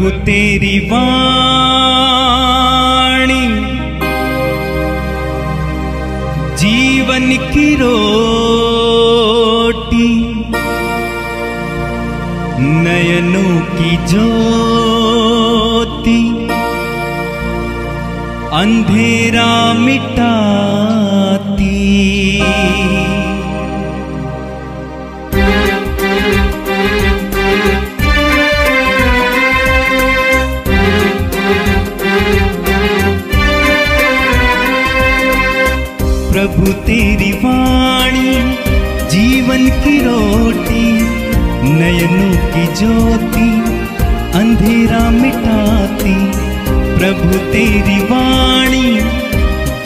प्रभु तेरी वाणी जीवन की रोटी, नयनों की ज्योति, अंधेरा मिटाती। प्रभु तेरी वाणी जीवन की रोटी, नयनों की ज्योति, अंधेरा मिटाती। प्रभु तेरी वाणी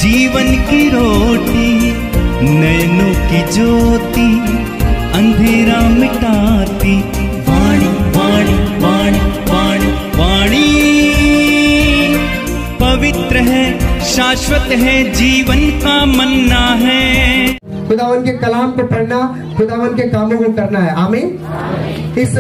जीवन की रोटी, नयनों की ज्योति, अंधेरा मिटाती। वाणी वाणी वाणी वाणी वाणी पवित्र है, शाश्वत है, जीवन का मन्ना है। खुदावन के कलाम को पढ़ना, खुदावन के कामों को करना है। आमीन। इस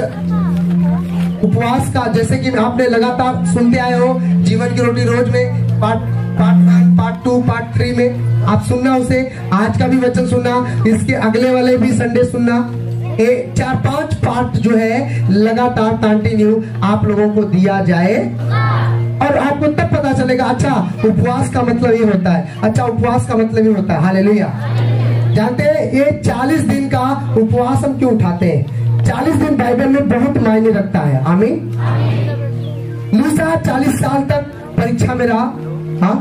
उपवास का जैसे कि आपने लगातार सुनते आए हो, जीवन की रोटी रोज में पार्ट 1, पार्ट 2, पार्ट 3 में आप सुनना उसे। आज का भी वचन सुनना, इसके अगले वाले भी संडे सुनना। 4-5 पार्ट जो है लगातार कंटिन्यू आप लोगों को दिया जाए और आपको तब पता चलेगा अच्छा उपवास का मतलब ये होता है, अच्छा उपवास का मतलब ये होता है। हालेलुया। जानते हैं ये 40 दिन का उपवास हम क्यों उठाते हैं? 40 दिन बाइबल में बहुत मायने रखता है। आमीन। मूसा 40 साल तक परीक्षा में रहा। हाँ,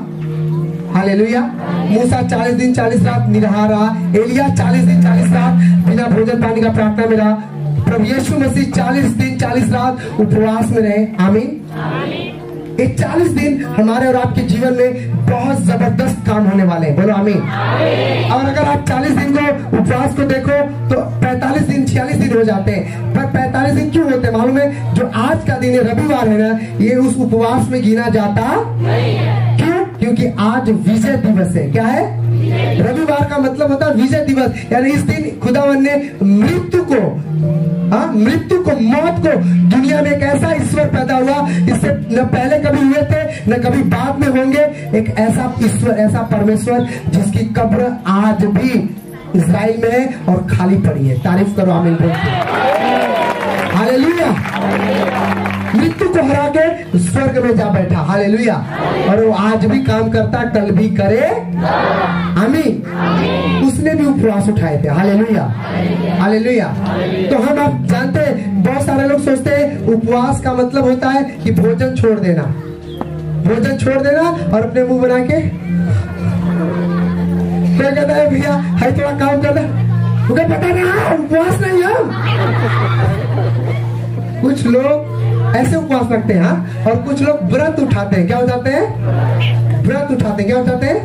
हालेलुया। मूसा 40 दिन 40 रात निराहार रहा। एलिया 40 दिन 40 रात बिना भोजन पानी का प्रार्थना में रहा। प्रभु यीशु मसीह 40 दिन 40 रात उपवास में रहे। आमीन। ये 40 दिन हमारे और आपके जीवन में बहुत जबरदस्त काम होने वाले हैं। बोलो आमीन। और अगर आप 40 दिन को उपवास को देखो तो 45 दिन 46 दिन हो जाते हैं। पर 45 दिन क्यों होते हैं मालूम है? जो आज का दिन है, रविवार है ना, ये उस उपवास में गिना जाता क्यों? क्योंकि आज विजय दिवस है। क्या है? रविवार का मतलब होता है विजय दिवस, यानी इस दिन खुदावन ने मृत्यु को, मौत को, दुनिया में एक ऐसा ईश्वर पैदा हुआ, इससे न पहले कभी हुए थे न कभी बाद में होंगे। एक ऐसा ईश्वर, ऐसा परमेश्वर जिसकी कब्र आज भी इस्राइल में है और खाली पड़ी है। तारीफ करो आमीन। हालेलुया। मृत्यु को हरा के स्वर्ग में जा बैठा। हालेलुया। और वो आज भी काम करता, कल भी करे। आमीन। उसने भी उपवास उठाए थे। हालेलुया। हालेलुया। तो हम आप जानते हैं, बहुत सारे लोग सोचते हैं उपवास का मतलब होता है कि भोजन छोड़ देना, भोजन छोड़ देना और अपने मुंह बना के क्या कहता है भैया है थोड़ा काम करना, मुझे पता नहीं उपवास नहीं है। कुछ लोग ऐसे उपवास रखते हैं और कुछ लोग व्रत उठाते हैं। क्या उठाते हैं? व्रत उठाते हैं। क्या उठाते हैं?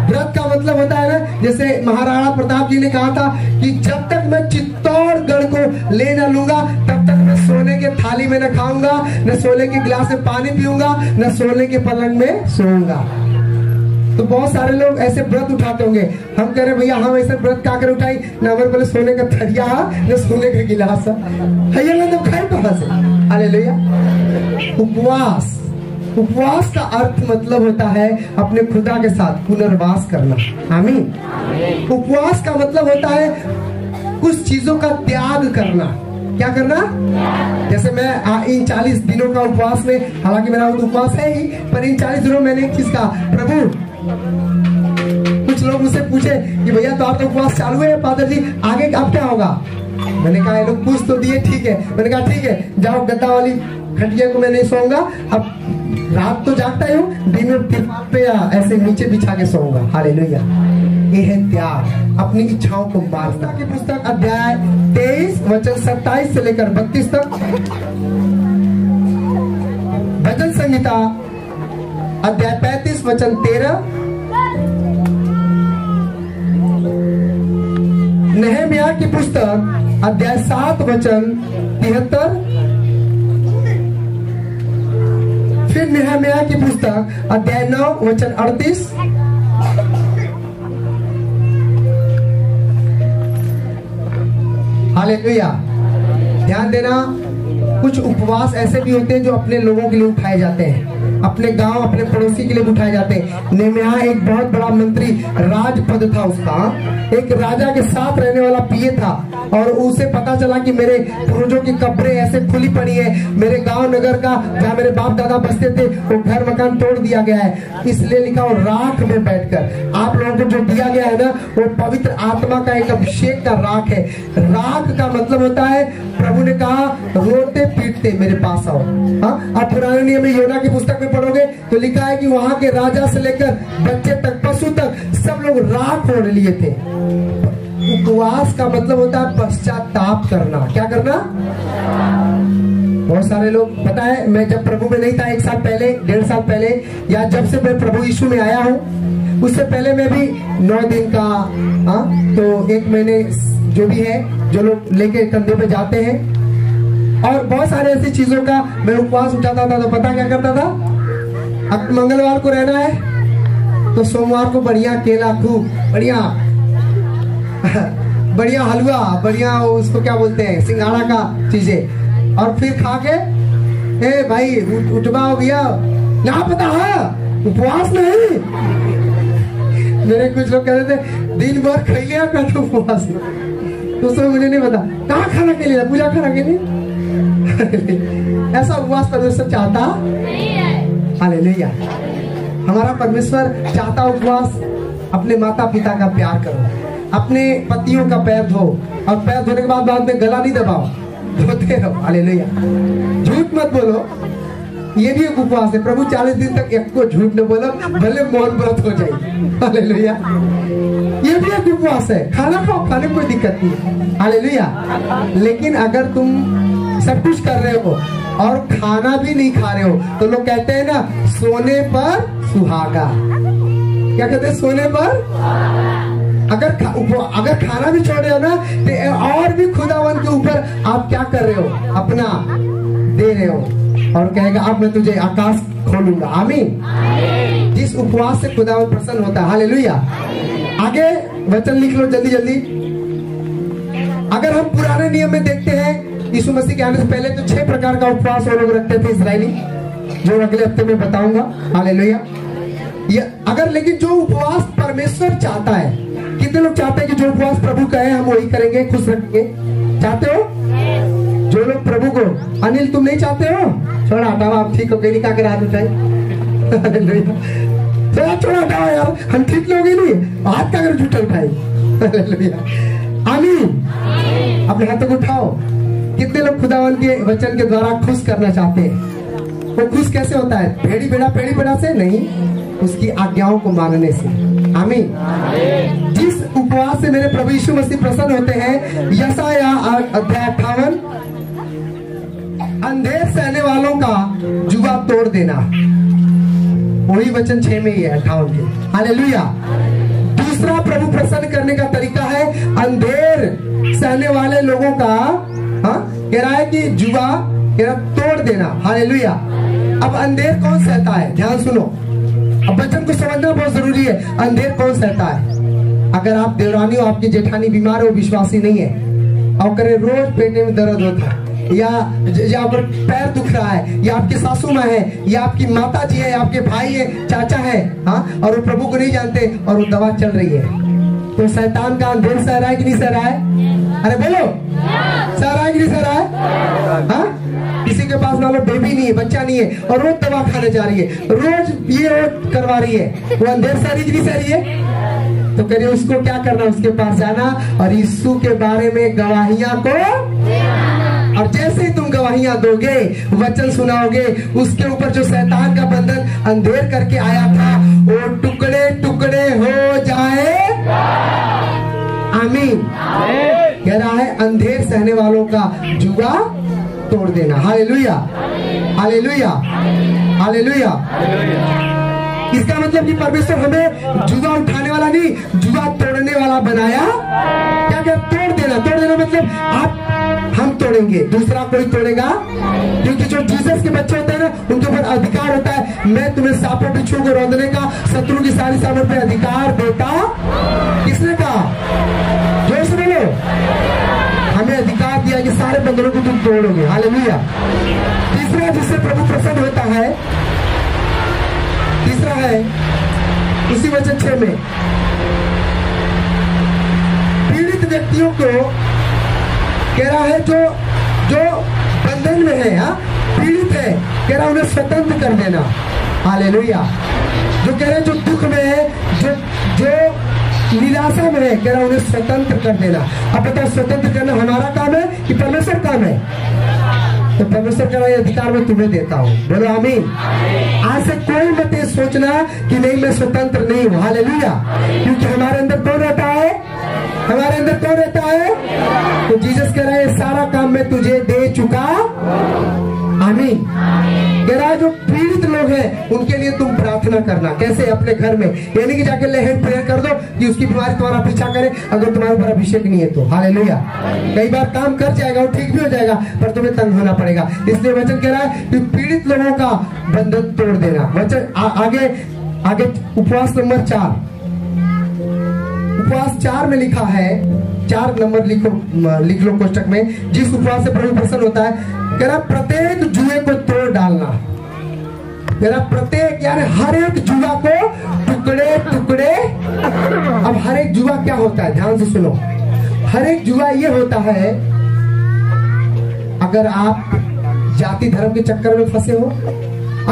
व्रत का मतलब होता है ना, जैसे महाराणा प्रताप जी ने कहा था कि जब तक मैं चित्तौड़गढ़ को ले न लूंगा तब तक मैं सोने के थाली में न खाऊंगा, न सोने के गिलास में पानी पीऊंगा, न सोने के पलंग में सोऊंगा। तो बहुत सारे लोग ऐसे व्रत उठाते होंगे। हम कह रहे भैया हम ऐसे व्रत क्या कर उठाई, न हमारे बोले सोने का थरिया न सोने का गिलास है, तो खाए कहां से? हालेलुया। उपवास, उपवास का अर्थ मतलब होता है अपने खुदा के साथ पुनर्वास करना। आमीन। उपवास का मतलब होता है कुछ चीजों का त्याग करना। क्या करना? जैसे मैं इन 40 दिनों का उपवास में, हालांकि मेरा उपवास है ही, पर इन 40 दिनों मैंने एक चीज कहा, प्रभु कुछ लोग मुझसे पूछे कि भैया तो आप तो उपवास चालू है फादर जी, आगे अब क्या होगा? मैंने कहा ये लोग पूछ तो दिए, ठीक है। मैंने कहा ठीक है, जाओ गद्दा वाली खटिया को मैं नहीं सोऊंगा, अब रात तो जागता ही हूँ, दिन में तिरपाल पे या ऐसे नीचे बिछा के सोऊंगा। हालेलुया। ये है त्याग, अपनी इच्छाओं को मारना। की पुस्तक अध्याय 23 वचन 27 से लेकर 32 तक, भजन संहिता अध्याय 35 वचन 13, नहम्याह की पुस्तक अध्याय 7 वचन 73, फिर नहम्याह की पुस्तक अध्याय 9 वचन 38, हालेलुया। ध्यान देना, कुछ उपवास ऐसे भी होते हैं जो अपने लोगों के लिए उठाए जाते हैं, अपने गांव अपने पड़ोसी के लिए उठाए जाते हैं। नेहम्याह एक बहुत बड़ा मंत्री, राजपद था उसका, एक राजा के साथ रहने वाला पीए था, और उसे पता चला कि मेरे पूर्वजों की कब्रें ऐसे खुली पड़ी है, मेरे गांव नगर का जहाँ मेरे बाप दादा बसते थे वो घर मकान तोड़ दिया गया है, इसलिए लिखा और राख में बैठकर आप लोगों को जो दिया गया है ना वो पवित्र आत्मा का एक अभिषेक का राख है। राख का मतलब होता है, प्रभु ने कहा रोते पीटते मेरे पास आओ। हाँ, आप पुराने नियम में योना की पुस्तक में पढ़ोगे तो लिखा है कि वहां के राजा से लेकर बच्चे तक पशु तक सब लोग राख ओढ़ लिए थे। उपवास का मतलब होता है पश्चाताप करना। क्या करना? बहुत सारे लोग, पता है मैं जब प्रभु में नहीं था 1 साल पहले 1.5 साल पहले, या जब से मैं प्रभु यीशु में आया हूँ उससे पहले मैं भी 9 दिन का, तो 1 महीने जो भी है जो लोग लेके कंधे पे जाते हैं, और बहुत सारे ऐसी चीजों का मैं उपवास उठाता था। तो पता क्या करता था, अब मंगलवार को रहना है तो सोमवार को बढ़िया केला, खूब बढ़िया बढ़िया हलवा, बढ़िया उसको क्या बोलते हैं सिंघाड़ा का चीजें, और फिर खा के ए भाई उठवाओ भैया, ना पता है उपवास नहीं। मेरे कुछ लोग कहते थे दिन भर खाई लिया कर तो उपवास, तो मुझे नहीं पता कहाँ खाना के लिए, पूजा खाना के लिए। ऐसा उपवास परमेश्वर चाहता नहीं है। हालेलुया। हमारा परमेश्वर चाहता उपवास, अपने माता पिता का प्यार करो, अपने पतियों का पैर धो, और पैर धोने के बाद में गला नहीं दबाओ, धोते रहो। हालेलुया। झूठ मत बोलो, ये भी एक उपवास है। प्रभु 40 दिन तक एक को झूठ न बोलो, भले मौन व्रत हो जाए। हालेलुया। ये भी एक उपवास है। खाना खाओ, खाने में कोई दिक्कत नहीं। हालेलुया। लेकिन अगर तुम सब कुछ कर रहे हो और खाना भी नहीं खा रहे हो तो लोग कहते हैं ना सोने पर सुहागा। क्या कहते हैं? सोने पर। अगर खाना भी छोड़ रहे हो ना तो और भी खुदावन के ऊपर आप क्या कर रहे हो, अपना दे रहे हो, और कहेगा अब मैं तुझे आकाश खोलूंगा। आमीन। जिस उपवास से खुदावन प्रसन्न होता है। हालेलुया। आगे वचन लिख लो जल्दी जल्दी। अगर हम पुराने नियम में देखते हैं यीशु मसीह के आने से पहले तो 6 प्रकार का उपवास वो लोग रखते थे इस्राएली, जो अगले हफ्ते में बताऊंगा। हालेलुया। अगर लेकिन जो उपवास परमेश्वर चाहता है, कितने लोग चाहते हैं कि जो उपवास प्रभु कहे हम वही करेंगे, खुश रखेंगे? चाहते हो? जो लोग प्रभु को, अनिल तुम नहीं चाहते हो? छोड़ा हटाओ, आप ठीक हो गए, क्या कर हाथ उठाए। छोड़ा हटाओ यार, हम ठीक लोग नहीं, हाथ का अगर झूठा उठाए। आमीन। अपने हाथों को उठाओ। कितने लोग खुदावन के वचन के द्वारा खुश करना चाहते हैं? वो खुश कैसे होता है? पेड़ी बेड़ा से नहीं, उसकी आज्ञाओं को मानने से। आमीन। जिस उपवास से मेरे प्रभु यीशु मसीह प्रसन्न होते हैं, यशाया अध्याय 58, अंधेर सहने वालों का जुआ तोड़ देना, वही वचन 6 में ही है 58 के। हालेलुया। दूसरा प्रभु प्रसन्न करने का तरीका है अंधेर सहने वाले लोगों का, कह रहा है कि जुआ तोड़ देना। हालेलुया। अब अंधेर कौन सहता है? ध्यान सुनो, अब वचन को समझना बहुत जरूरी है। अंधेर कौन सहता है? अगर आप देवरानी हो, आपकी जेठानी बीमार हो, विश्वासी नहीं है, और करे रोज पेट में दर्द होता है, या पर पैर दुख रहा है, या आपकी सासू माँ है, या आपकी माता जी है, आपके भाई है, चाचा है, और वो प्रभु को नहीं जानते और वो दवा चल रही है, तो शैतान का अंधेर सह रहा है कि नहीं सह रहा है? अरे बोलो, सह रहा है कि नहीं सह रहा है? किसी के पास मान लो बेबी नहीं है, बच्चा नहीं है, और रोज दवा खाने जा रही है, रोज ये करवा रही है, वो अंधेर सह रही कि नहीं सह रही है? तो करिए उसको क्या करना, उसके पास जाना और यीशु के बारे में गवाहियां को, और जैसे ही तुम गवाहियां दोगे, वचन सुनाओगे, उसके ऊपर जो शैतान का बंधन अंधेर करके आया था वो टुकड़े टुकड़े हो जाएगा। आमीन। कह रहा है अंधेर सहने वालों का जुआ तोड़ देना। Hallelujah, hallelujah, hallelujah. इसका मतलब कि परमेश्वर हमें जुआ उठाने वाला नहीं, जुआ तोड़ने वाला बनाया। क्या क्या? तोड़ देना। तोड़ देना मतलब हम तोड़ेंगे, दूसरा कोई तोड़ेगा, क्योंकि जो जीसस के बच्चे होते हैं ना, उनके ऊपर अधिकार होता है। मैं तुम्हें सांपों बिच्छू को रौंदने का, शत्रु की सारी सामर्थ पे अधिकार देता। किसने कहा? जोर से बोलो। हमें अधिकार दिया कि सारे बंधनों को तुम तोड़ोगे। हालेलुया। तीसरा जिससे प्रभु प्रसन्न होता है, तीसरा है उसी वचन 6 में, पीड़ित व्यक्तियों को कह रहा है जो बंधन में है, पीड़ित है, कह रहा उन्हें स्वतंत्र कर देना। हालेलुया। जो कह रहे जो दुख में है, जो निराशा में है, कह रहा उन्हें स्वतंत्र कर देना। अब बताओ स्वतंत्र करना हमारा काम है कि परमेश्वर काम है? तो परमेश्वर का अधिकार मैं तुम्हें देता हूँ। बोलो आमीन। आज से कोई मत ये सोचना कि नहीं मैं स्वतंत्र नहीं हूँ। हालेलुया। क्योंकि हमारे अंदर कौन रहता है? हमारे अंदर कौन रहता है? तो जीसस कह रहा है सारा काम मैं तुझे दे चुका। आमीन। कह रहा है जो पीड़ित लोग हैं उनके लिए तुम प्रार्थना करना। कैसे? अपने घर में, यानी कि जाके लेहेड प्रेयर कर दो कि उसकी बीमारी तुम्हारा पीछा करे, अगर तुम्हारे ऊपर अभिषेक नहीं है तो। हालेलुया। कई बार काम कर जाएगा, वो ठीक भी हो जाएगा, पर तुम्हें तंग होना पड़ेगा। इसलिए वचन कह रहा है कि पीड़ित लोगों का बंधन तोड़ देना। वचन आगे उपवास नंबर 4, उपवास 4 में लिखा है, 4 नंबर लिख लो कोष्टक में। जिस उपवास से प्रभु प्रसन्न होता है, कह रहा प्रत्येक जुए को तोड़ डालना। कह रहा प्रत्येक यानी हर एक जुआ को टुकड़े टुकड़े। अब हर एक जुआ क्या होता है? ध्यान से सुनो। हर एक जुआ ये होता है, अगर आप जाति धर्म के चक्कर में फंसे हो,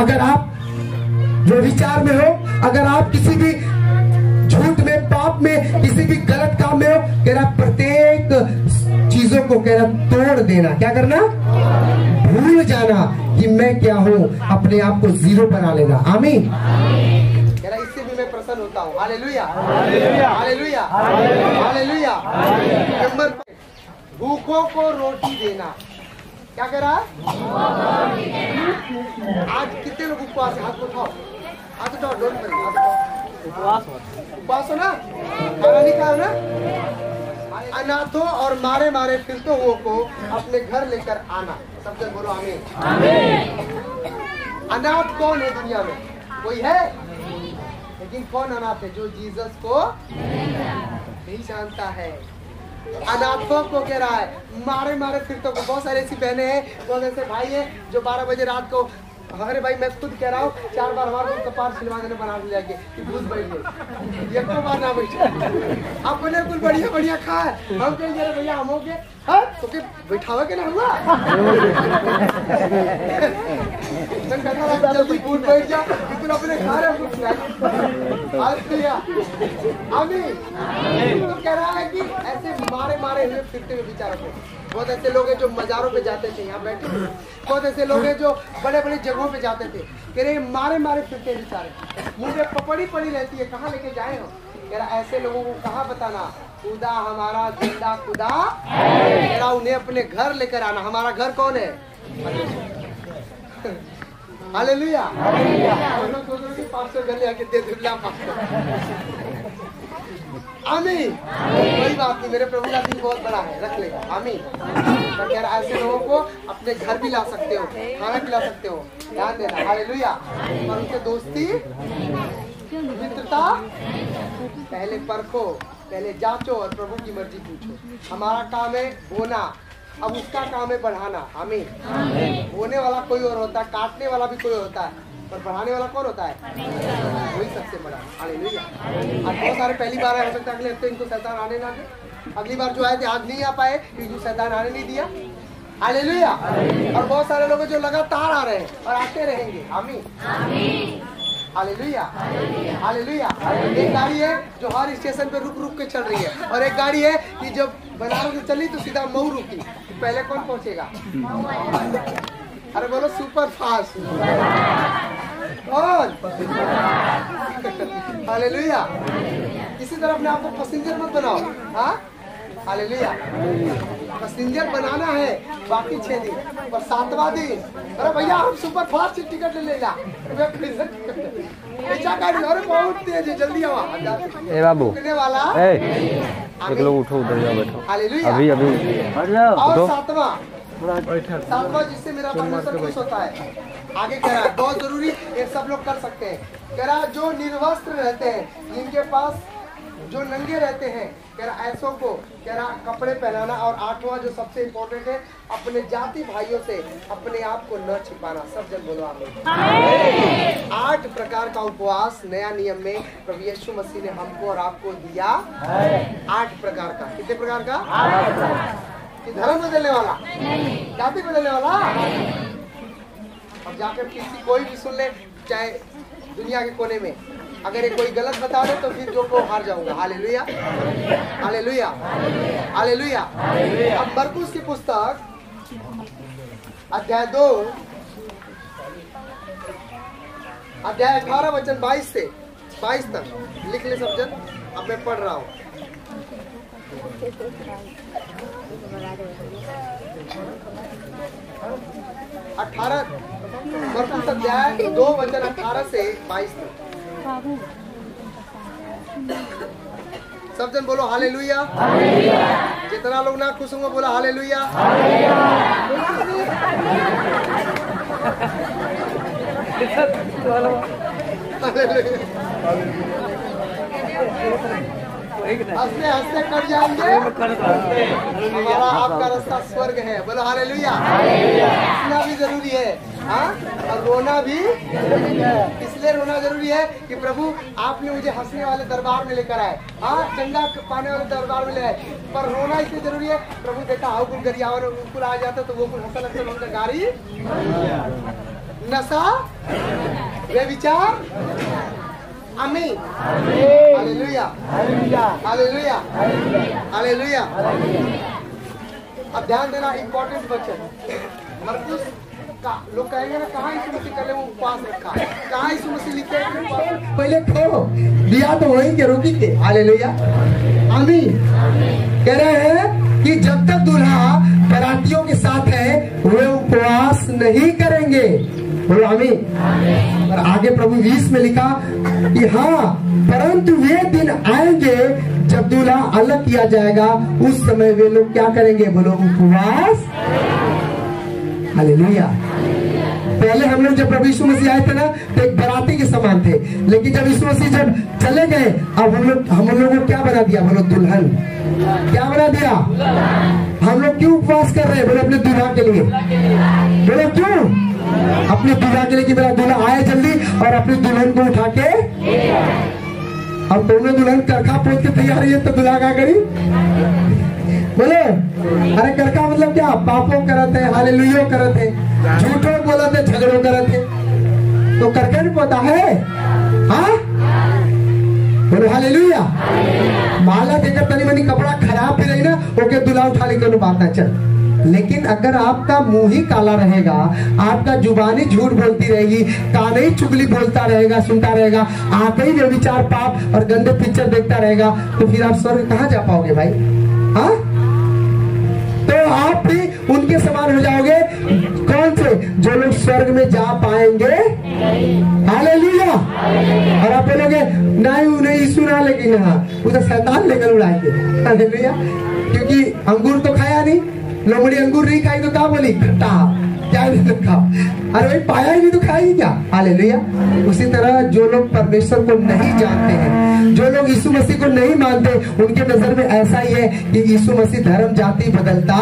अगर आप व्यभिचार में हो, अगर आप किसी भी झूठ में, पाप में, किसी भी गलत काम में हो, कह रहा प्रत्येक चीजों को कह रहा तोड़ देना। क्या करना? भूल जाना कि मैं क्या हूँ, अपने आप को जीरो बना लेना। आमीन। कह रहा इससे भी मैं प्रसन्न होता हूँ। हालेलुया। हालेलुया। हालेलुया। नंबर 5, भूखों को रोटी देना। क्या कह रहा है? आज कितने लोग उपवास? हाथ को उठाओ, हाथ उठाओ, डोंट वरी, उपवास हो ना, खाना नहीं खाओ ना। अनाथों और मारे मारे फिरते हुओं को अपने घर लेकर आना। सब जन बोलो आमीन। अनाथ कौन है दुनिया में? कोई है? लेकिन कौन अनाथ है? जो जीसस को नहीं जानता है। अनाथों को कह रहा है मारे मारे फिरतों को। बहुत सारे ऐसी बहनें हैं, बहुत ऐसे भाई हैं जो 12 बजे रात को, अरे भाई मैं खुद कह रहा हूँ 4 बार हमारे को कपार सिलवा देने बना दिया कि भूत बैठ गए, एक बार ना बैठे। आपने कुछ बढ़िया बढ़िया खा है, हम कहेंगे भैया हम हो गए तो क्या बैठावा के ना हुआ? जल्दी भूत बैठ जाओ, तुम अपने खा रहे हो तो कह रहा है कि ऐसे मारे मारे हुए फिरते हुए बेचारों को। बहुत ऐसे लोग हैं जो मजारों पे जाते थे, यहाँ बैठे थे। बहुत ऐसे लोग हैं जो बड़े बड़े जगहों पे जाते थे, कह रहे मारे मारे फिरते बेचारे, मुंह में पपड़ी पड़ी रहती है, कहाँ लेके जाए हो? कह रहा ऐसे लोगों को कहाँ बताना, खुदा हमारा जिंदा खुदा कह रहा उन्हें अपने घर लेकर आना। हमारा घर कौन है? हालेलुया। आमीन। कोई बात नहीं, मेरे प्रभु का दिन बहुत बड़ा है, रख लेगा। आमीन। तो कह रहा ऐसे लोगों को अपने घर भी ला सकते हो, खाना खिला सकते हो, ध्यान देना। हालेलुया। और उनसे दोस्ती मित्रता पहले परखो, पहले जांचो और प्रभु की मर्जी पूछो। हमारा काम है बोना, अब उसका काम है बढ़ाना। आमीन। बोने वाला कोई और होता है, काटने वाला भी कोई होता है, पर बढ़ाने वाला कौन होता है? वही सबसे बड़ा। हालेलुया। आज बहुत सारे पहली बार आए, हो सकता है अगले हफ्ते इनको शैतान आने ना दे। अगली बार जो आए थे आज नहीं आ पाए क्योंकि शैतान आने नहीं दिया। हालेलुया। और बहुत सारे लोग जो लगातार आ रहे हैं और आते रहेंगे। आमीन। हालेलुया। हालेलुया। एक गाड़ी है जो हर स्टेशन पे रुक रुक के चल रही है, और एक गाड़ी है कि जब बनारस से चली तो सीधा मऊ रुकी। तो पहले कौन पहुंचेगा? अरे बोलो सुपर फास्ट। कौन? हालेलुया। किसी तरह अपने आप को पैसेंजर मत बनाओ। हाँ, हालेलुया। पैसेंजर बनाना है बाकी 6 दिन, और 7वां दिन अरे भैया हम सुपर फास्ट टिकट ले लेगा। अरे बहुत तेज है, जल्दी आओ। ए बाबू वाला एक लोग उठो, उधर जाओ, बैठो। हालेलुया। अभी और 7वां जिससे मेरा परमेश्वर खुश होता है। आगे कह रहा है बहुत जरूरी, ये सब लोग कर सकते हैं। कह रहा जो निर्वस्त्र रहते हैं, जिनके पास जो नंगे रहते हैं कह रहा ऐसों को कह रहा कपड़े पहनाना, और 8वां जो सबसे इम्पोर्टेंट है, अपने जाति भाइयों से अपने आप को न छिपाना। सब जन बोलो आमीन। 8 प्रकार का उपवास नया नियम में प्रभु यीशु मसीह ने हमको और आपको दिया। 8 प्रकार का। कितने प्रकार का? 8। कि धर्म बदलने वाला, जाति बदलने वाला। अब जाकर किसी कोई भी सुन ले, चाहे दुनिया के कोने में, अगर ये कोई गलत बता दे तो फिर जो को हार जाऊंगा। Hallelujah, hallelujah, hallelujah. अब मरकुस की पुस्तक अध्याय 2 अध्याय 18 वचन 22 से 22 तक लिख ले सब जन। अब मैं पढ़ रहा हूँ। मरकुस अध्याय 2 वचन 18 से 22 तक। सब जन बोलो हालेलुया। जितना लोग ना खुश होंगे बोला हालेलुया। हंसते हंसते कट जाएंगे, हमारा आपका रास्ता स्वर्ग है। बोलो हालेलुया। हंसना भी जरूरी है, हाँ, और रोना भी। इसलिए रोना जरूरी है कि प्रभु आपने मुझे हंसने वाले दरबार में लेकर आए, हाँ, चंगा पाने वाले दरबार में ले आए। पर रोना इसलिए जरूरी है, प्रभु देखा हाउ कुल गरियावर कुल आ जाता तो वो कुल हंसा लगता उनका गाड़ी, नशा, व्यभिचार। आमीन। Hallelujah, hallelujah, hallelujah. अब ध्यान देना, इम्पोर्टेंट वचन। मरकुस का लोग कहेंगे ना, कहाँ यीशु मसीह कल वो उपवास रखा, कहाँ यीशु मसीह लिखे पहले खो दिया तो वहीं के रोकी थे। हालेलुया, आमीन। कह रहे हैं कि जब तक दूल्हा बरातियों के साथ है वे उपवास नहीं करेंगे। बोलो आमीन। और आगे प्रभु 20 में लिखा कि हाँ, परंतु वे दिन आएंगे जब दूल्हा अलग किया जाएगा, उस समय वे लोग क्या करेंगे? बोलो उपवास। हालेलुया। पहले हम लोग जब प्रभु यीशु मसीह आए थे ना, तो एक बराती के समान थे, लेकिन जब यीशु मसीह जब चले गए, अब हम लोगों को क्या बना दिया? बोलो दुल्हन। क्या बना दिया? हम लोग क्यों उपवास कर रहे हैं? बोलो अपने दूल्हा के लिए। बोलो क्यों? अपने दूल्हा के लिए कि मेरा दूल्हा आए जल्दी, और अपनी दुल्हन को उठा के, अब दोनों दुल्हन करखा पोत के तैयार है, तो दूल्हा क्या करी? बोले अरे करखा मतलब क्या? पापों करते हैं, हालेलुया करते हैं, झूठों बोलते, झगड़ों करते, तो करके नहीं पता है। हाँ, बोलो हालेलुया। माला देकर तनी मनी कपड़ा खराब भी रही ना, ओके दूल्हा उठा लेकर बात ना चल। लेकिन अगर आपका मुंह ही काला रहेगा, आपका जुबानी झूठ बोलती रहेगी, कान ही चुगली बोलता रहेगा, सुनता रहेगा, आंखें ही व्यभिचार, पाप और गंदे पिक्चर देखता रहेगा, तो फिर आप स्वर्ग कहाँ जा पाओगे भाई? हाँ, तो आप भी उनके समान हो जाओगे। कौन से? जो लोग स्वर्ग में जा पाएंगे। हालेलुया। और आप बोलोगे नहीं उन्हें यीशु ना, लेकिन हाँ उधर शैतान लेकर उड़ाएंगे। हालेलुया। क्योंकि अंगूर तो खाया नहीं, लोमड़ी अंगूर नहीं खाई तो क्या बोली? खट्टा, क्या नहीं खाओ। अरे भाई पाया ही नहीं तो खाएगी क्या? हालेलुया। उसी तरह जो लोग परमेश्वर को नहीं जानते हैं, जो लोग यीशु मसीह को नहीं मानते, उनके नजर में ऐसा ही है कि यीशु मसीह धर्म जाति बदलता,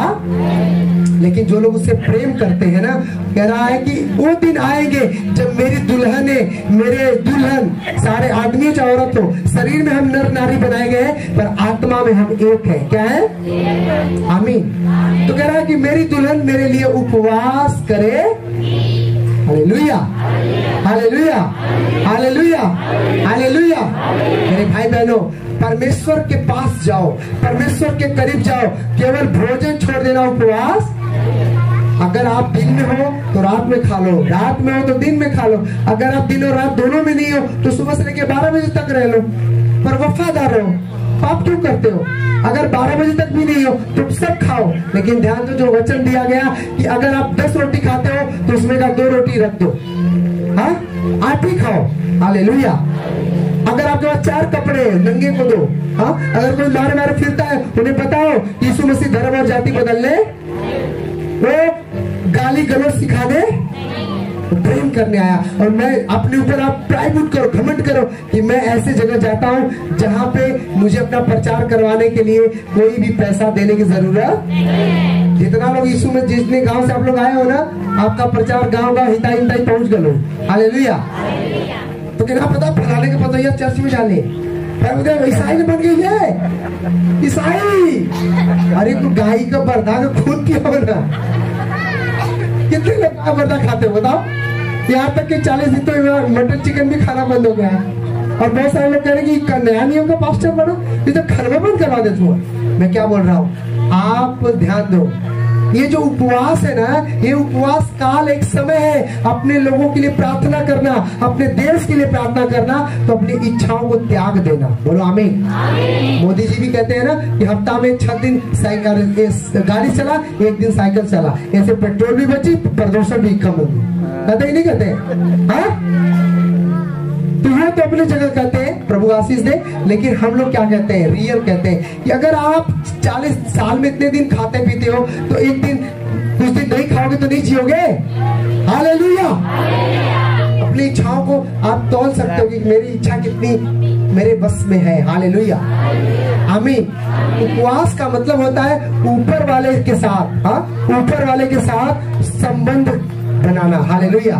लेकिन जो लोग उससे प्रेम करते हैं ना, कह रहा है कि वो दिन आएंगे जब मेरी दुल्हने, मेरे दुल्हन, सारे आदमी चाहे औरत हो, शरीर में हम नर नारी बनाए गए हैं, पर आत्मा में हम एक है। क्या है? आमीन। तो कह रहा है कि मेरी दुल्हन मेरे लिए उपवास करे। Hallelujah, hallelujah, hallelujah, hallelujah. मेरे भाई बहनों, परमेश्वर के पास जाओ, परमेश्वर के करीब जाओ, केवल भोजन छोड़ देना उपवास। अगर आप दिन में हो तो रात में खा लो, रात में हो तो दिन में खा लो। अगर आप दिन और रात दोनों में नहीं हो तो सुबह से लेकर 12 बजे तक रह लो, पर वफादार रहो। पाप क्यों करते हो? अगर 12 बजे तक भी नहीं हो तो सब खाओ, लेकिन ध्यान दो, जो वचन दिया गया कि अगर आप 10 रोटी खाते हो तो उसमें का 2 रोटी रख दो, हाँ, 8 ही खाओ। हालेलुया। अगर आपके पास 4 कपड़े नंगे को दो, हाँ, अगर कोई मारे मारे फिरता है उन्हें बताओ यीशु मसीह धर्म और जाति बदलने, वो गाली गलौज सिखा दे प्रेम करने आया। और मैं अपने ऊपर आप प्राइवेट करो, घमंड करो कि मैं ऐसे जगह जाता हूँ जहाँ पे मुझे अपना प्रचार करवाने के लिए कोई भी पैसा देने की जरूरत। जितना लोग यीशु में, जितने गांव से आप लोग आए हो ना, आपका प्रचार गांव गांव हिताई हिताई पहुंच गए। हालेलुया। तो क्या पता फैलाने के पता यार चर्च में डाले ईसाई ने बन गई है ईसाई। अरे तो गाय का बर्दा का खून किया होना। कितने लोग बर्दा खाते हो बताओ? यहाँ तक कि 40 दिन तो मटन चिकन भी खाना बंद हो गया है। और बहुत सारे लोग कह रहे हैं कि नया नियम का पास्टर बनो, ये तो खरवा बंद करवा देते हो। मैं क्या बोल रहा हूँ, आप ध्यान दो। ये जो उपवास है ना, ये उपवास काल एक समय है अपने लोगों के लिए प्रार्थना करना, अपने देश के लिए प्रार्थना करना, तो अपनी इच्छाओं को त्याग देना। बोलो आमीन। मोदी जी भी कहते हैं ना कि हफ्ता में 6 दिन गाड़ी चला, 1 दिन साइकिल चला, ऐसे पेट्रोल भी बची, प्रदूषण भी कम होगी। कहते ही नहीं कहते? हाँ, तो ये तो अपनी जगह कहते हैं, प्रभु आशीष दे। लेकिन हम लोग क्या कहते हैं, रियल कहते हैं कि अगर आप 40 साल में इतने दिन खाते पीते हो तो एक दिन, कुछ दिन नहीं खाओगे तो नहीं जियोगे। हालेलुया। अपनी इच्छाओं को आप तौल सकते हो कि मेरी इच्छा कितनी मेरे बस में है। हालेलुया, आमीन। उपवास का मतलब होता है ऊपर वाले के साथ, हाँ, ऊपर वाले के साथ संबंध बनाना। हालेलुया।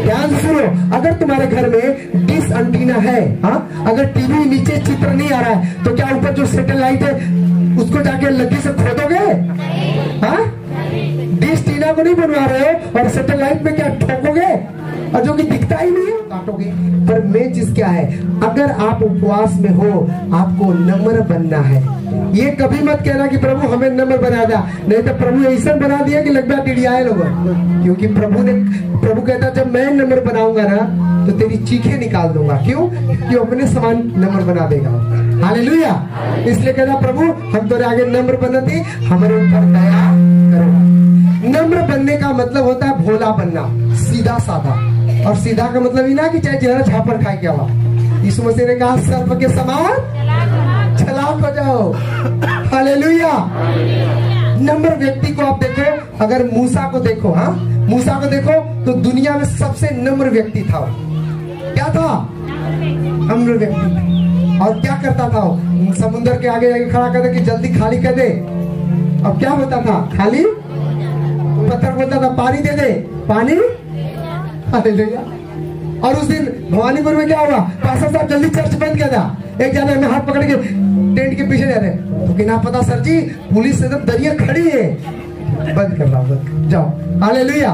ध्यान से सुनो, अगर तुम्हारे घर में डिश एंटीना है, हाँ, अगर टीवी नीचे चित्र नहीं आ रहा है तो क्या ऊपर जो सैटेलाइट है उसको जाके लकड़ी से खोदोगे? हाँ, डिश टीना को नहीं बनवा रहे हो और सैटेलाइट में क्या ठोकोगे? और जो कि दिखता ही नहीं है काटोगे। पर मेन चीज क्या है, अगर आप उपवास में हो, आपको नम्र बनना है। ये कभी मत कहना कि प्रभु हमें नम्र बना दिया, नहीं तो प्रभु ऐसा बना दिया कि लग गया टिड़ियाए लोग। क्योंकि प्रभु कहता जब मैं नम्र बनाऊंगा ना तो तेरी चीखें निकाल दूंगा। क्यों? क्योंकि अपने समान नम्र बना देगा। हालेलुया। इसलिए कहता प्रभु हम तो आगे नम्र बनते, हमारे ऊपर दया करो। नम्र बनने का मतलब होता है भोला बनना, सीधा साधा। और सीधा का मतलब ही ना कि चाहे जरा झापड़ खाए क्या हुआ। यीशु मसीह ने कहा सर्प के समान चालाक हो जाओ। हालेलुया। नम्र व्यक्ति को आप देखो, अगर मूसा को देखो, हाँ, मूसा को देखो तो दुनिया में सबसे नम्र व्यक्ति था। क्या था? नम्र व्यक्ति। और क्या करता था? समुद्र के आगे जाके खड़ा कर दे कि जल्दी खाली कर दे। अब क्या होता था? खाली पत्थर बोलता था पानी दे दे, पानी। हालेलुया। और उस दिन भवानीपुर में क्या हुआ? पास्टर साहब जल्दी चर्च बंद कर दिया। एक जाने में हाथ पकड़ के टेंट के पीछे जा रहे, तो कि ना पता सर जी पुलिस एकदम दरिया खड़ी है, बंद कर रहा, बंद जाओ। हालेलुया।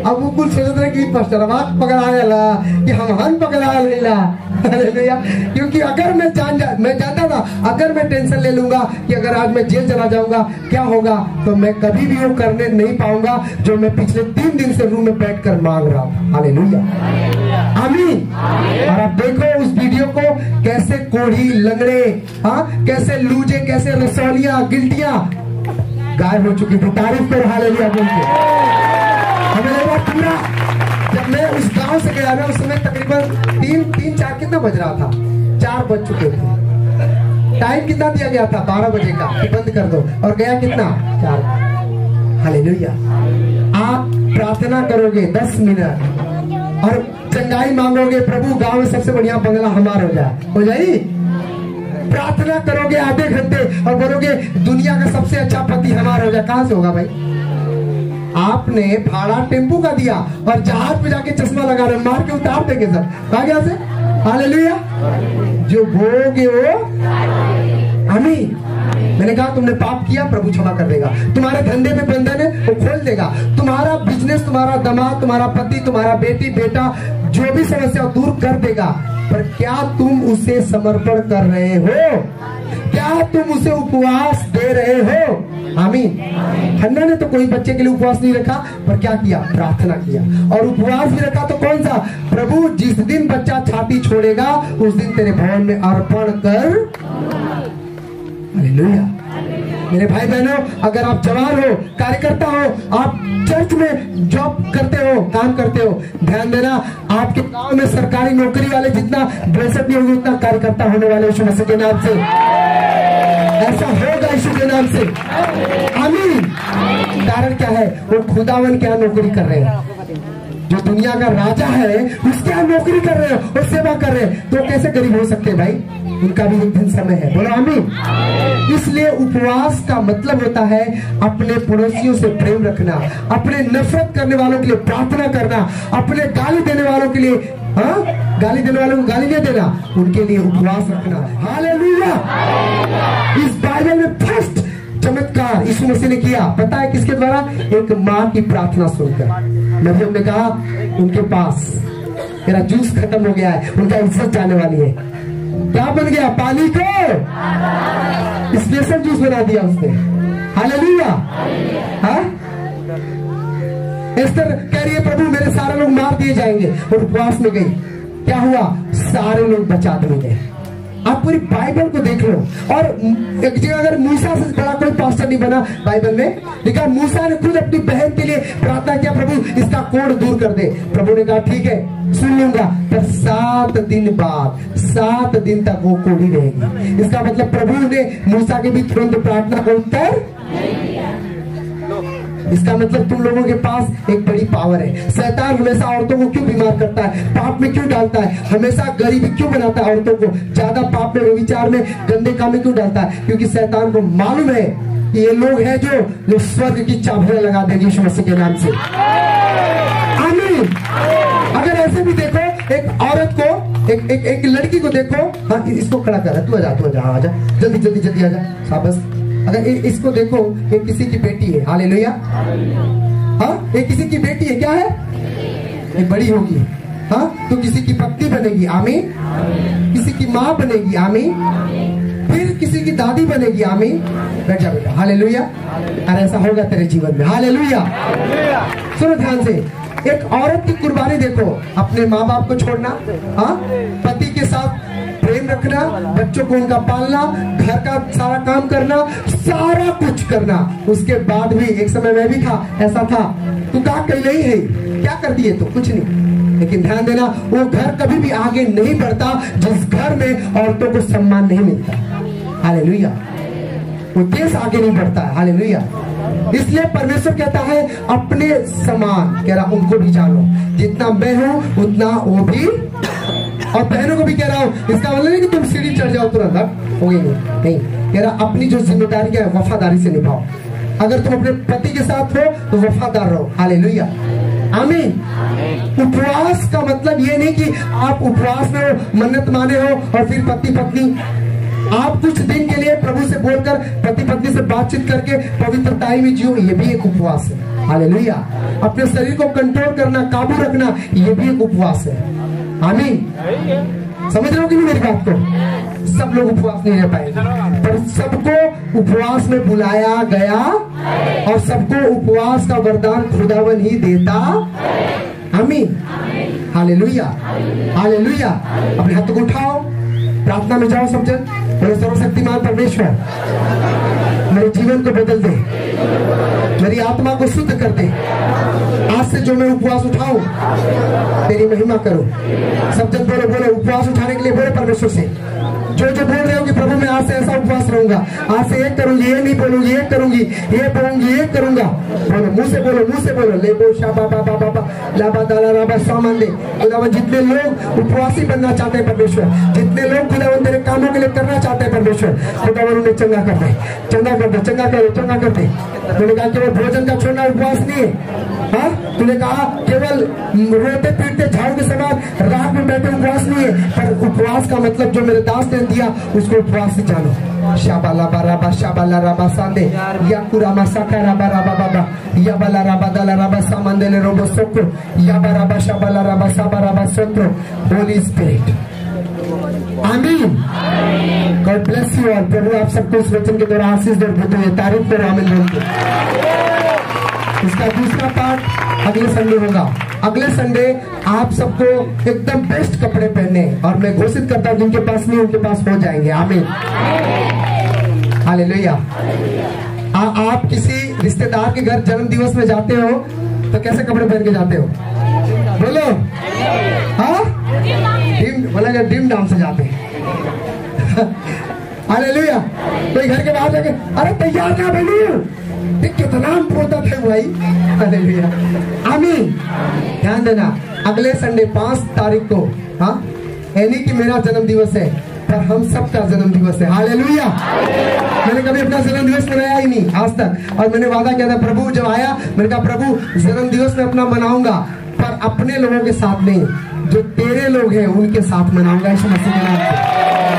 अब वो कुछ सोच रहे कि पास्टर आवाज पकड़ा ला कि हम पकड़ा लेला। हालेलुया। क्योंकि अगर मैं जानता था अगर मैं टेंशन ले लूंगा कि अगर आज मैं जेल चला जाऊंगा क्या होगा, तो मैं कभी भी वो करने नहीं पाऊंगा जो मैं पिछले 3 दिन से रूम में बैठकर मांग रहा हूँ। हालेलुया, आमीन। और आप देखो उस वीडियो को, कैसे कोढ़ी लंगड़े, हाँ, कैसे लूजे, कैसे रसौलियां गिल्टियां गायब हो चुकी थी। तारीफ पर हालेलुया बोल के हमें लगा पूरा। जब मैं उस गांव से गया ना, उस समय तकरीबन 3-4 कितना बज रहा था, 4 बज चुके थे। टाइम कितना दिया गया था? 12 बजे का कि बंद कर दो, और गया कितना? 4। हालेलुया। आप प्रार्थना करोगे 10 मिनट और चंगाई मांगोगे, प्रभु गांव में सबसे बढ़िया बंगला हमारा हो जाए। प्रार्थना करोगे आधे घंटे और बोलोगे दुनिया का सबसे अच्छा पति हमारा हो जाए। कहां से होगा भाई? आपने भाड़ा टेम्पू का दिया और जहाज पे जाके चश्मा लगा रहे, मार के उतार देंगे सब। कहा गया से? हालेलुया। जो बोगे वो आमीन। मैंने कहा तुमने पाप किया, प्रभु क्षमा कर देगा। तुम्हारे धंधे में बंधन है वो खोल देगा। तुम्हारा बिजनेस, तुम्हारा दामाद, तुम्हारा पति, तुम्हारा बेटी, बेटा, जो भी समस्या दूर कर देगा। पर क्या तुम उसे समर्पण कर रहे हो? क्या तुम उसे उपवास दे रहे हो? आमीन। हन्ना ने तो कोई बच्चे के लिए उपवास नहीं रखा, पर क्या किया? प्रार्थना किया। और उपवास भी रखा तो कौन सा? प्रभु जिस दिन बच्चा छाती छोड़ेगा उस दिन तेरे भवन में अर्पण कर। हालेलुया। मेरे भाई बहनों, अगर आप जवान हो, कार्यकर्ता हो, आप चर्च में जॉब करते हो, काम करते हो, ध्यान देना, आपके गांव में सरकारी नौकरी वाले जितना ब्लेसड नहीं होंगे उतना कार्यकर्ता होने वाले यीशु मसीह के नाम से। ऐसा होगा यीशु के नाम से, आमीन। कारण क्या है? वो खुदावन क्या नौकरी कर रहे हैं। जो दुनिया का राजा है उसके यहाँ नौकरी कर रहे हो और सेवा कर रहे हैं, तो कैसे गरीब हो सकते हैं भाई? उनका भी एक दिन समय है। बोलो आमीन। इसलिए उपवास का मतलब होता है अपने पड़ोसियों से प्रेम रखना, अपने नफरत करने वालों के लिए प्रार्थना करना, अपने गाली देने वालों के लिए गाली देने वालों को गाली नहीं देना, उनके लिए उपवास रखना। हालेलुया। इस बाइबल में फर्स्ट चमत्कार यीशु मसीह ने किया, पता है किसके द्वारा? एक माँ की प्रार्थना सुनकर। मरियम ने कहा उनके पास मेरा जूस खत्म हो गया है, उनका इज्जत जाने वाली है। क्या बन गया? पानी को स्पेशल जूस बना दिया उसने। हालेलुया। हाँ, एस्तर कह रही है प्रभु मेरे सारे लोग मार दिए जाएंगे, और उपवास में गई, क्या हुआ? सारे लोग बचा दिए गए। आप पूरी बाइबल को देख लो, और एक जगह अगर मूसा से बड़ा कोई पास्टर नहीं बना बाइबल में, लेकिन मूसा ने खुद अपनी बहन के लिए प्रार्थना किया, प्रभु इसका कोढ़ दूर कर दे। प्रभु ने कहा ठीक है सुन लूंगा, पर 7 दिन बाद 7 दिन तक वो कोढ़ी रहेगी। इसका मतलब प्रभु ने मूसा के भी तुरंत प्रार्थना का उत्तर। इसका मतलब तुम लोगों के पास एक बड़ी पावर है। शैतान हमेशा औरतों को क्यों बीमार करता है, पाप में क्यों डालता है, हमेशा गरीबी क्यों बनाता है औरतों को, ज्यादा पाप में, विचार में, गंदे काम में क्यों डालता है? क्योंकि शैतान को मालूम है कि ये लोग हैं जो स्वर्ग की चाबियां लगा देंगे यीशु मसीह के नाम से। आमीन। अगर ऐसे भी देखो, एक औरत को, एक लड़की को देखो, हाँ इसको खड़ा कर, तू आजा, आजा जल्दी जल्दी जल्दी आजा, शाबाश। अगर इसको देखो, ये किसी की बेटी है। हालेलुया। हाँ, ये किसी की बेटी है, क्या है? ये बड़ी होगी, हाँ तो किसी की पत्नी बनेगी। आमीन। किसी की माँ बनेगी। आमीन। फिर किसी की दादी बनेगी। आमीन। बैठ जा बेटा। हालेलुया। और ऐसा होगा तेरे जीवन में। हालेलुया। सुनो ध्यान से, एक औरत की कुर्बानी देखो, अपने माँ बाप को छोड़ना, हाँ पति के साथ प्रेम रखना, बच्चों को उनका पालना, घर का सारा काम करना, सारा कुछ करना। उसके बाद भी एक समय में भी था, ऐसा था, तू कहा कहीं नहीं है, क्या करती है? तो कुछ नहीं। लेकिन ध्यान देना, वो घर कभी भी आगे नहीं बढ़ता जिस घर में औरतों को सम्मान नहीं मिलता। हालेलुया। वो देश आगे नहीं बढ़ता है। हालेलुया। इसलिए परमेश्वर कहता है अपने समान, कह रहा उनको भी जानो, जितना मैं हूं उतना वो भी। और बहनों को भी कह रहा हूं, इसका मतलब नहीं कि तुम सीढ़ी चढ़ जाओ तुरंत, होगी नहीं, कह रहा अपनी जो जिम्मेदारी है वफादारी से निभाओ। अगर तुम अपने पति के साथ हो तो वफादार रहो। हालेलुया। आमीन। उपवास का मतलब ये नहीं कि आप उपवास में हो, मन्नत माने हो और फिर पति पत्नी, आप कुछ दिन के लिए प्रभु से बोलकर, पति पत्नी से बातचीत करके पवित्रताई में जियो, ये भी एक उपवास है। हालेलुया। अपने शरीर को कंट्रोल करना, काबू रखना, ये भी एक उपवास है। आमीन। समझ रहे हो कि नहीं मेरी बात को? सब लोग उपवास नहीं रह पाएंगे, पर सबको उपवास में बुलाया गया और सबको उपवास का वरदान खुदावन ही देता। आमीन। हालेलुया। हालेलुया। अपने हाथों को उठाओ, प्रार्थना में जाओ सब जन। बोले सर्वशक्तिमान परमेश्वर मेरे जीवन को बदल दे, मेरी आत्मा को शुद्ध कर दे। आज से जो मैं उपवास उठाऊं तेरी महिमा करो। सब जन बोलो, बोलो उपवास उठाने के लिए बोलो परमेश्वर से। जो बोल रहे हो कि प्रभु मैं आज से ऐसा उपवास रहूंगा, आज से ये करूंगी, ये नहीं बोलूंगी, ये करूंगी, ये बोलूंगी, ये करूंगा। बोलो, मुंह से बोलो, मुंह से बोलो। ले बो शाबा बाबा बाबा लाबा दाला राबा सामान दे। खुदावन जितने लोग उपवासी बनना चाहते हैं परमेश्वर, जितने लोग खुदावन तेरे कामों के लिए करना चाहते हैं परमेश्वर, खुदावन उन्हें चंगा कर दे, चंगा कर दे, चंगा कर दे, चंगा कर दे। तूने कहा केवल भोजन का छोड़ना उपवास नहीं है। हाँ, तूने कहा केवल रोते पीटते झाड़ू के समान रात में बैठे उपवास नहीं है, पर उपवास का मतलब जो मेरे दास ने दिया उसको उपवास से जानो। शाबाला बाराबा शाबाला राबा सांदे या कुरामा साका राबा राबा बाबा या बाला राबा दाला राबा सामंदेले रोबो सोको या बाराबा शाबाला राबा साबा राबा सोत्रो। Holy spirit. आमीन। God bless you all. प्रभु आप सबको इस वचन के द्वारा आशीष दे, तारीफ करो। आमीन। इसका दूसरा पार्ट अगले संडे होगा। अगले संडे आप सबको एकदम बेस्ट कपड़े पहने, और मैं घोषित करता हूँ जिनके पास नहीं उनके पास हो जाएंगे। आमीन। हालेलुया। आप किसी रिश्तेदार के घर जन्म दिवस में जाते हो तो कैसे कपड़े पहन के जाते हो? बोलो। हाँ, बोला डिम डाम से जाते हैं। हालेलुया। कोई घर के बाहर जाके अरे तैयार ना बनी, कितना बोलता था भाई। हालेलुया, आमीन। ध्यान देना, अगले संडे 5 तारीख को, हाँ, यानी कि मेरा जन्म दिवस है, पर हम सबका जन्म दिवस है। हालेलुया। मैंने कभी अपना जन्म दिवस मनाया ही नहीं आज तक, और मैंने वादा किया था प्रभु जब आया, मैंने कहा प्रभु जन्म दिवस में अपना मनाऊंगा, पर अपने लोगों के साथ नहीं, जो तेरे लोग हैं उनके साथ मनाऊंगा। इस मसीह के नाम से